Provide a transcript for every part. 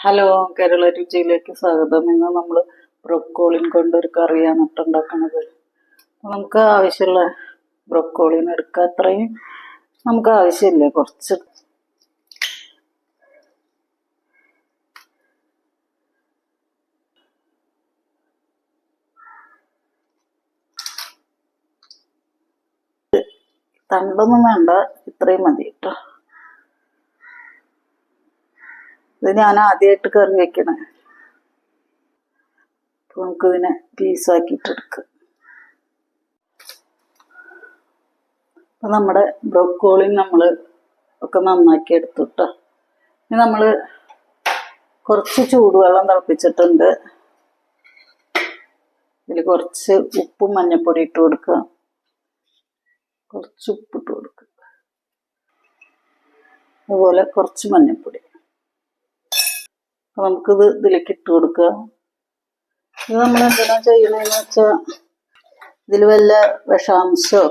Hello, Kerala രുചിയിലേക്ക് സ്വാഗതം. ഇന്ന് നമ്മൾ ബ്രൊക്കോളിൻ കൊണ്ടൊരു കറിയാണ് ഉണ്ടാക്കുന്നത്. നമുക്ക് ആവശ്യമുള്ള ബ്രൊക്കോളിൻ എടുക്കുക. അത്രയും നമുക്ക് ആവശ്യമില്ല, കുറച്ച്. തണ്ടൊന്നും വേണ്ട, ഇത്രയും മതി കേട്ടോ. ഇത് ഞാൻ ആദ്യമായിട്ട് കറി വെക്കണേ. അപ്പൊ നമുക്കിതിനെ പീസാക്കിയിട്ടെടുക്കാം. അപ്പം നമ്മുടെ ബ്രൊക്കോളി നമ്മൾ ഒക്കെ നന്നാക്കി എടുത്തു കേട്ടോ. ഇനി നമ്മൾ കുറച്ച് ചൂടുവെള്ളം തിളപ്പിച്ചിട്ടുണ്ട്. ഇതിൽ കുറച്ച് ഉപ്പും മഞ്ഞൾപ്പൊടി ഇട്ട് കൊടുക്കുക. കുറച്ച് ഉപ്പിട്ട് കൊടുക്കുക. അതുപോലെ കുറച്ച് മഞ്ഞൾപ്പൊടി. അപ്പം നമുക്കിത് ഇതിലേക്ക് ഇട്ട് കൊടുക്കുക. ഇത് നമ്മൾ എന്തിനാ ചെയ്യണമെന്ന് വെച്ചാൽ ഇതിൽ വല്ല വിഷാംശമോ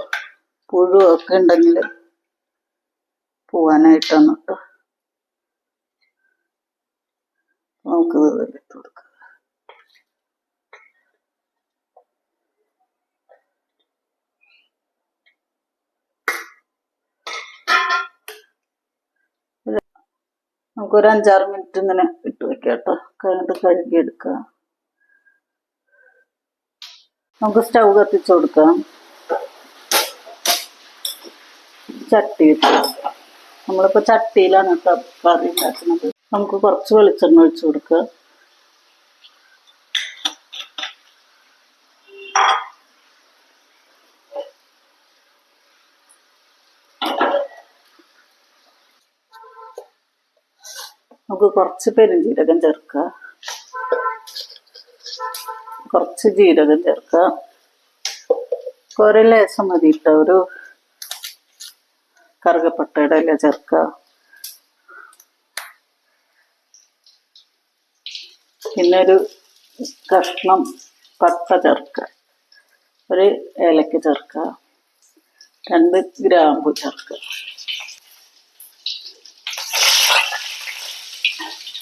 പുഴുവോ ഒക്കെ ഉണ്ടെങ്കിൽ പോവാനായിട്ടാണ് കേട്ടോ. നമുക്കിത് ഇതിലിട്ട് കൊടുക്കുക. നമുക്കൊരു 5-6 മിനിറ്റ് ഇങ്ങനെ ഇട്ട് വെക്കാം കേട്ടോ. കഴിഞ്ഞിട്ട് കഴുകിയെടുക്കുക. നമുക്ക് സ്റ്റൗ കത്തിച്ച് കൊടുക്കാം. ചട്ടി വെച്ച് കൊടുക്കാം. നമ്മളിപ്പോൾ ചട്ടിയിലാണ് കറി ഉണ്ടാക്കുന്നത്. നമുക്ക് കുറച്ച് വെളിച്ചെണ്ണ ഒഴിച്ചു കൊടുക്കുക. നമുക്ക് കുറച്ച് പെരുംജീരകം ചേർക്കുക. കുറച്ച് ജീരകം ചേർക്കുക. ഒരു ലേശം മതി ഇട്ട ഒരു കറുകപ്പട്ടയുടെ ഇല ചേർക്കുക. പിന്നെ ഒരു കഷ്ണം പട്ട ചേർക്കുക. ഒരു ഏലക്ക ചേർക്കുക. 2 ഗ്രാമ്പു ചേർക്കുക.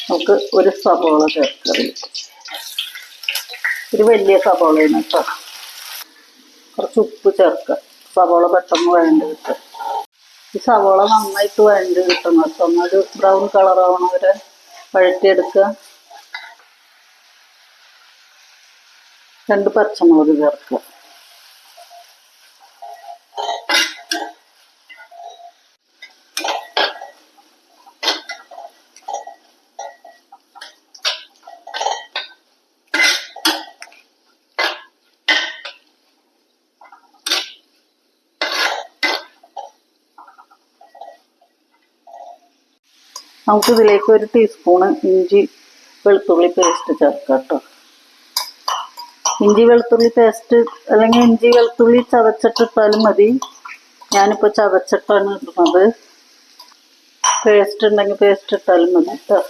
നമുക്ക് ഒരു സവോള ചേർക്കുക. ഒരു വലിയ സവോളയാണ് കേട്ടോ. കുറച്ച് ഉപ്പ് ചേർക്കുക. സവോള പെട്ടെന്ന് വഴണ്ട് കിട്ടും. ഈ സവോള നന്നായിട്ട് വഴണ്ട് കിട്ടണം കേട്ടോ. ഒന്നൊരു ബ്രൗൺ കളറാവണ വരെ വഴറ്റിയെടുക്കുക. 2 പച്ചമുളക് ചേർക്കുക. നമുക്കിതിലേക്ക് 1 ടീസ്പൂണ് ഇഞ്ചി വെളുത്തുള്ളി പേസ്റ്റ് ചേർക്കാം കേട്ടോ. ഇഞ്ചി വെളുത്തുള്ളി പേസ്റ്റ് അല്ലെങ്കിൽ ഇഞ്ചി വെളുത്തുള്ളി ചതച്ചിട്ടിട്ടാലും മതി. ഞാനിപ്പോൾ ചതച്ചിട്ടാണ് ഇടുന്നത്. പേസ്റ്റ് ഉണ്ടെങ്കിൽ പേസ്റ്റ് ഇട്ടാലും മതി കേട്ടോ.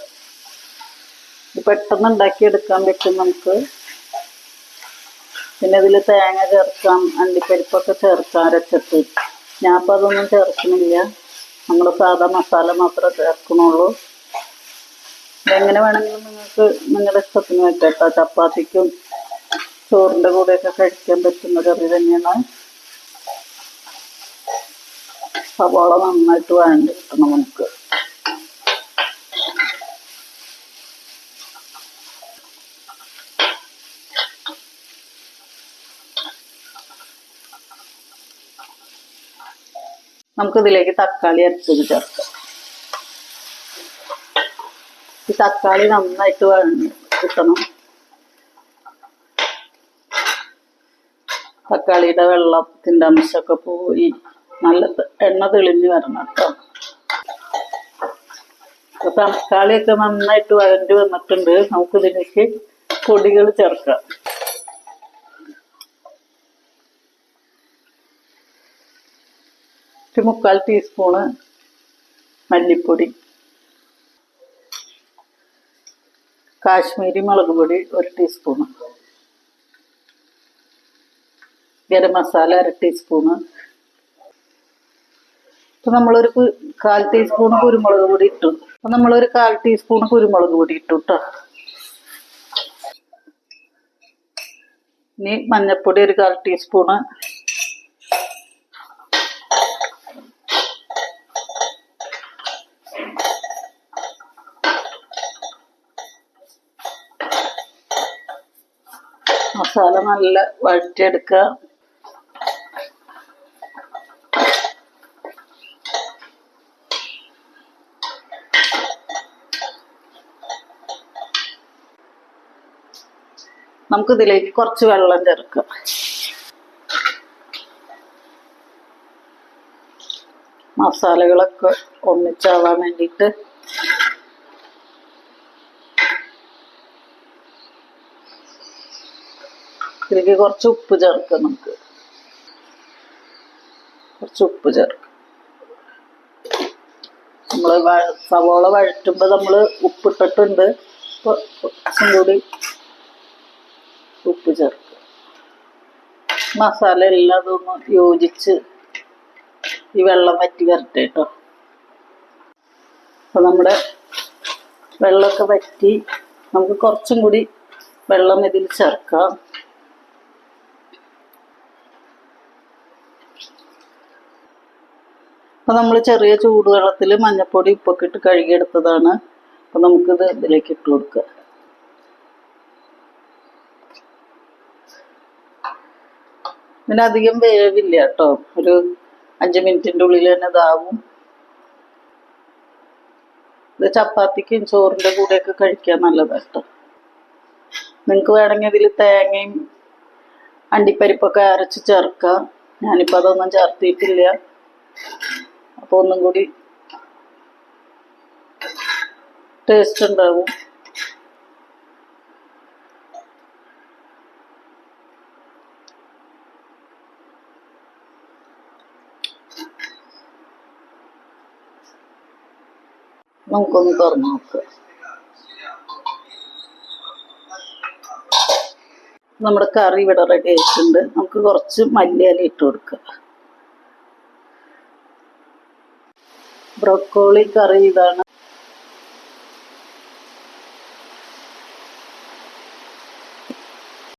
ഇത് പെട്ടെന്ന് ഉണ്ടാക്കിയെടുക്കാൻ പറ്റും നമുക്ക്. പിന്നെ ഇതിൽ തേങ്ങ ചേർക്കാം, അണ്ടിപ്പരിപ്പൊക്കെ ചേർക്കാം അരച്ചിട്ട്. ഞാൻ അപ്പോൾ അതൊന്നും ചേർക്കണില്ല. നമ്മൾ സാധാ മസാല മാത്രമേ ചേർക്കണുള്ളൂ. ഇതെങ്ങനെ വേണമെങ്കിലും നിങ്ങൾക്ക് നിങ്ങളുടെ ഇഷ്ടത്തിന് വെക്കാം. ചപ്പാത്തിക്കും ചോറിൻ്റെ കൂടെയൊക്കെ കഴിക്കാൻ പറ്റുന്ന കറി തന്നെയാണ്. സവാള നന്നായിട്ട് വഴണ്ട് കിട്ടണം നമുക്ക്. നമുക്കിതിലേക്ക് തക്കാളി അരച്ചത് ചേർക്കാം. ഈ തക്കാളി നന്നായിട്ട് വഴണ്ട് കിട്ടണം. തക്കാളിയുടെ വെള്ളത്തിൻ്റെ അംശമൊക്കെ പോയി നല്ല എണ്ണ തെളിഞ്ഞ് വരണം കേട്ടോ. അപ്പൊ തക്കാളിയൊക്കെ നന്നായിട്ട് വഴണ്ട് വന്നിട്ടുണ്ട്. നമുക്കിതിലേക്ക് പൊടികൾ ചേർക്കാം. ഒരു 3/4 ടീസ്പൂണ് മല്ലിപ്പൊടി, കാശ്മീരി മുളക് പൊടി 1 ടീസ്പൂണ്, ഗരം മസാല 1/2 ടീസ്പൂണ്, അപ്പൊ നമ്മളൊരു 1/4 ടീസ്പൂൺ കുരുമുളക് പൊടി ഇട്ടു. അപ്പൊ നമ്മളൊരു 1/4 ടീസ്പൂൺ കുരുമുളക് പൊടി ഇട്ടു കേട്ടോ. ഇനി മഞ്ഞൾപ്പൊടി ഒരു 1/4 ടീസ്പൂണ്. മസാല നല്ല വഴറ്റിയെടുക്കുക. നമുക്കിതിലേക്ക് കുറച്ച് വെള്ളം ചേർക്കാം. മസാലകളൊക്കെ ഒന്നിച്ചാവാൻ വേണ്ടിയിട്ട്. ഇതിലേക്ക് കുറച്ച് ഉപ്പ് ചേർക്കാം. നമുക്ക് കുറച്ച് ഉപ്പ് ചേർക്കാം. നമ്മൾ സവോള വഴറ്റുമ്പോൾ നമ്മൾ ഉപ്പിട്ടിട്ടുണ്ട്. കുറച്ചും കൂടി ഉപ്പ് ചേർക്കുക. മസാല എല്ലാം അതൊന്ന് യോജിച്ച് ഈ വെള്ളം വറ്റി വരട്ടെ കേട്ടോ. അപ്പോൾ നമ്മുടെ വെള്ളമൊക്കെ വറ്റി. നമുക്ക് കുറച്ചും കൂടി വെള്ളം ഇതിൽ ചേർക്കാം. അപ്പോൾ നമ്മൾ ചെറിയ ചൂടുവെള്ളത്തിൽ മഞ്ഞൾപ്പൊടി ഉപ്പൊക്കെ ഇട്ട് കഴുകിയെടുത്തതാണ്. അപ്പോൾ നമുക്കിത് ഇതിലേക്ക് ഇട്ട് കൊടുക്കുക. ഇതിനധികം വേവില്ല കേട്ടോ. ഒരു 5 മിനിറ്റിൻ്റെ ഉള്ളിൽ തന്നെ ഇതാവും. ഇത് ചപ്പാത്തിക്കും ചോറിൻ്റെ കൂടെയൊക്കെ കഴിക്കാൻ നല്ലതാണ് കേട്ടോ. നിങ്ങൾക്ക് വേണമെങ്കിൽ ഇതിൽ തേങ്ങയും അണ്ടിപ്പരിപ്പൊക്കെ അരച്ച് ചേർക്കാം. ഞാനിപ്പോൾ അതൊന്നും ചേർത്തിയിട്ടില്ല. അപ്പോൾ ഒന്നും കൂടി ടേസ്റ്റ് ഉണ്ടാവും. നമുക്കൊന്ന് തുറന്ന് നോക്കുക. നമ്മുടെ കറി ഇവിടെ റെഡി ആയിട്ടുണ്ട്. നമുക്ക് കുറച്ച് മല്ലിയില ഇട്ട് കൊടുക്കുക. ബ്രൊക്കോളി കറി ഇതാണ്.